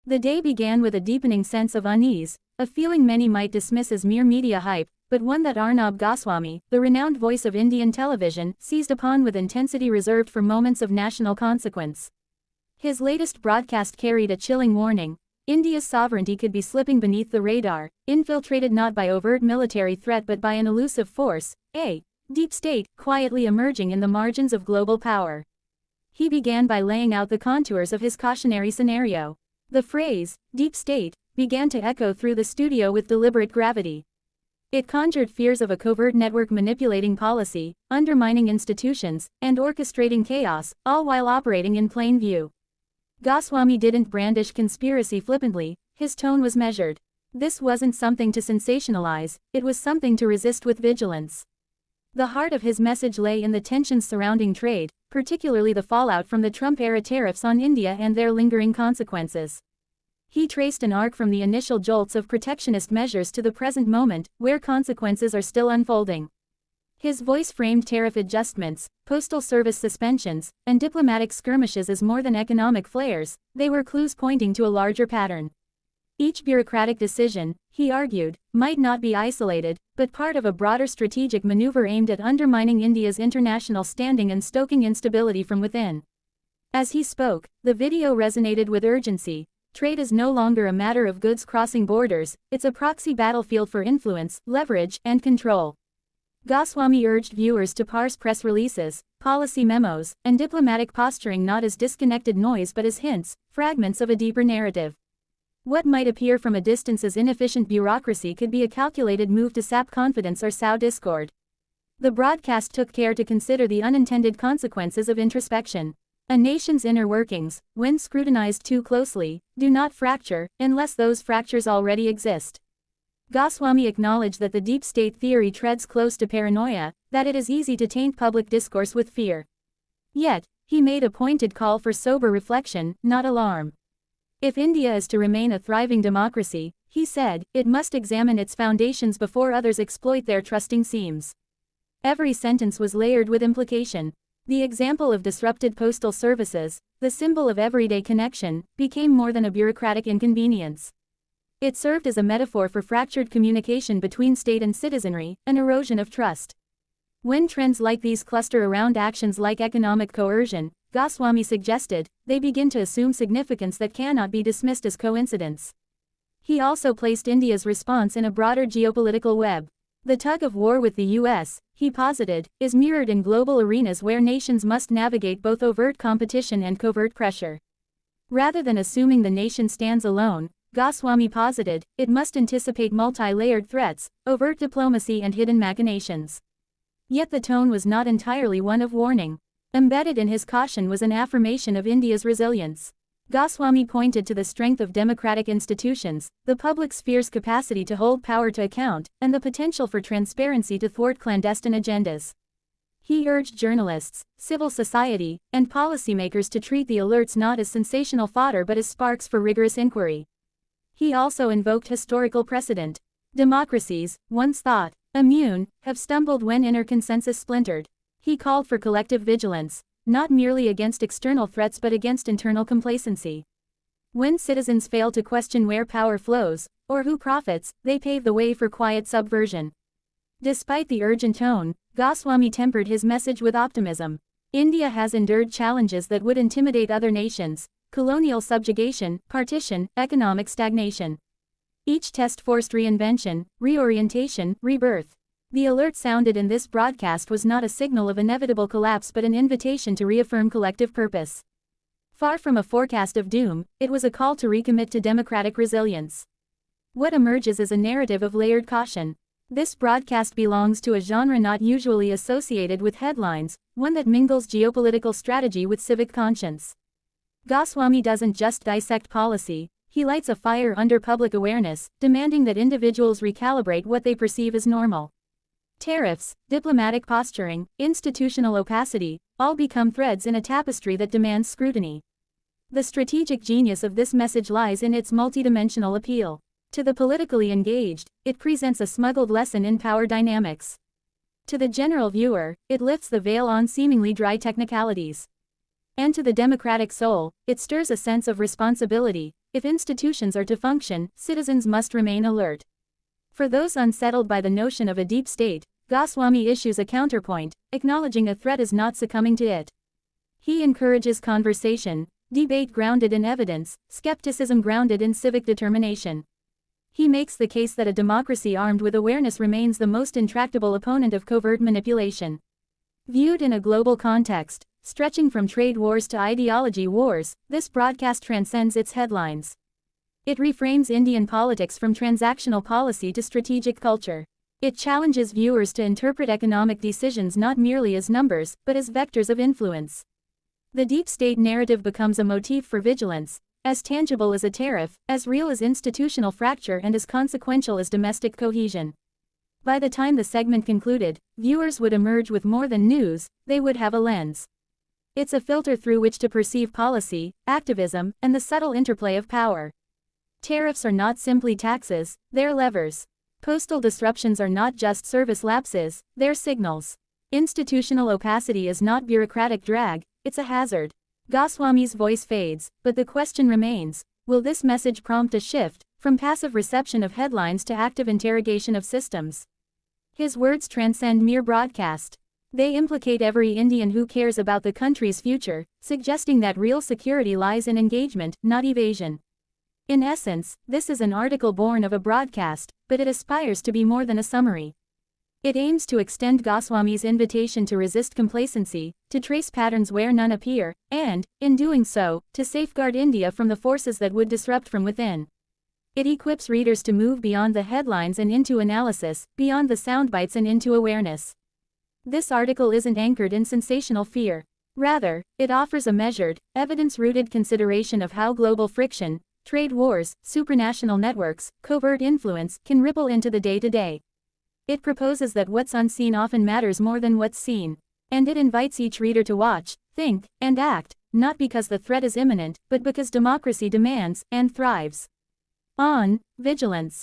The day began with a deepening sense of unease, a feeling many might dismiss as mere media hype, but one that Arnab Goswami, the renowned voice of Indian television, seized upon with intensity reserved for moments of national consequence. His latest broadcast carried a chilling warning. India's sovereignty could be slipping beneath the radar, infiltrated not by overt military threat but by an elusive force, a deep state, quietly emerging in the margins of global power. He began by laying out the contours of his cautionary scenario. The phrase, deep state, began to echo through the studio with deliberate gravity. It conjured fears of a covert network manipulating policy, undermining institutions, and orchestrating chaos, all while operating in plain view. Goswami didn't brandish conspiracy flippantly, his tone was measured. This wasn't something to sensationalize, it was something to resist with vigilance. The heart of his message lay in the tensions surrounding trade, particularly the fallout from the Trump-era tariffs on India and their lingering consequences. He traced an arc from the initial jolts of protectionist measures to the present moment, where consequences are still unfolding. His voice framed tariff adjustments, postal service suspensions, and diplomatic skirmishes as more than economic flares, they were clues pointing to a larger pattern. Each bureaucratic decision, he argued, might not be isolated, but part of a broader strategic maneuver aimed at undermining India's international standing and stoking instability from within. As he spoke, the video resonated with urgency. Trade is no longer a matter of goods crossing borders, it's a proxy battlefield for influence, leverage, and control. Goswami urged viewers to parse press releases, policy memos, and diplomatic posturing not as disconnected noise but as hints, fragments of a deeper narrative. What might appear from a distance as inefficient bureaucracy could be a calculated move to sap confidence or sow discord. The broadcast took care to consider the unintended consequences of introspection. A nation's inner workings, when scrutinized too closely, do not fracture, unless those fractures already exist. Goswami acknowledged that the deep state theory treads close to paranoia, that it is easy to taint public discourse with fear. Yet, he made a pointed call for sober reflection, not alarm. If India is to remain a thriving democracy, he said, it must examine its foundations before others exploit their trusting seams. Every sentence was layered with implication. The example of disrupted postal services, the symbol of everyday connection, became more than a bureaucratic inconvenience. It served as a metaphor for fractured communication between state and citizenry, an erosion of trust. When trends like these cluster around actions like economic coercion, Goswami suggested, they begin to assume significance that cannot be dismissed as coincidence. He also placed India's response in a broader geopolitical web. The tug of war with the US, he posited, is mirrored in global arenas where nations must navigate both overt competition and covert pressure. Rather than assuming the nation stands alone, Goswami posited, it must anticipate multi-layered threats, overt diplomacy and hidden machinations. Yet the tone was not entirely one of warning. Embedded in his caution was an affirmation of India's resilience. Goswami pointed to the strength of democratic institutions, the public sphere's capacity to hold power to account, and the potential for transparency to thwart clandestine agendas. He urged journalists, civil society, and policymakers to treat the alerts not as sensational fodder but as sparks for rigorous inquiry. He also invoked historical precedent. Democracies, once thought immune, have stumbled when inner consensus splintered. He called for collective vigilance, not merely against external threats but against internal complacency. When citizens fail to question where power flows, or who profits, they pave the way for quiet subversion. Despite the urgent tone, Goswami tempered his message with optimism. India has endured challenges that would intimidate other nations: colonial subjugation, partition, economic stagnation. Each test forced reinvention, reorientation, rebirth. The alert sounded in this broadcast was not a signal of inevitable collapse but an invitation to reaffirm collective purpose. Far from a forecast of doom, it was a call to recommit to democratic resilience. What emerges is a narrative of layered caution. This broadcast belongs to a genre not usually associated with headlines, one that mingles geopolitical strategy with civic conscience. Goswami doesn't just dissect policy, he lights a fire under public awareness, demanding that individuals recalibrate what they perceive as normal. Tariffs, diplomatic posturing, institutional opacity, all become threads in a tapestry that demands scrutiny. The strategic genius of this message lies in its multidimensional appeal. To the politically engaged, it presents a smuggled lesson in power dynamics. To the general viewer, it lifts the veil on seemingly dry technicalities. And to the democratic soul, it stirs a sense of responsibility, If institutions are to function, citizens must remain alert. For those unsettled by the notion of a deep state, Goswami issues a counterpoint, acknowledging a threat is not succumbing to it. He encourages conversation, debate grounded in evidence, skepticism grounded in civic determination. He makes the case that a democracy armed with awareness remains the most intractable opponent of covert manipulation. Viewed in a global context, stretching from trade wars to ideology wars, this broadcast transcends its headlines. It reframes Indian politics from transactional policy to strategic culture. It challenges viewers to interpret economic decisions not merely as numbers, but as vectors of influence. The deep state narrative becomes a motif for vigilance, as tangible as a tariff, as real as institutional fracture, and as consequential as domestic cohesion. By the time the segment concluded, viewers would emerge with more than news, they would have a lens. It's a filter through which to perceive policy, activism, and the subtle interplay of power. Tariffs are not simply taxes, they're levers. Postal disruptions are not just service lapses, they're signals. Institutional opacity is not bureaucratic drag, it's a hazard. Goswami's voice fades, but the question remains, will this message prompt a shift, from passive reception of headlines to active interrogation of systems? His words transcend mere broadcast. They implicate every Indian who cares about the country's future, suggesting that real security lies in engagement, not evasion. In essence, this is an article born of a broadcast, but it aspires to be more than a summary. It aims to extend Goswami's invitation to resist complacency, to trace patterns where none appear, and, in doing so, to safeguard India from the forces that would disrupt from within. It equips readers to move beyond the headlines and into analysis, beyond the soundbites and into awareness. This article isn't anchored in sensational fear. Rather, it offers a measured, evidence-rooted consideration of how global friction, trade wars, supranational networks, covert influence, can ripple into the day-to-day. It proposes that what's unseen often matters more than what's seen. And it invites each reader to watch, think, and act, not because the threat is imminent, but because democracy demands, and thrives on vigilance.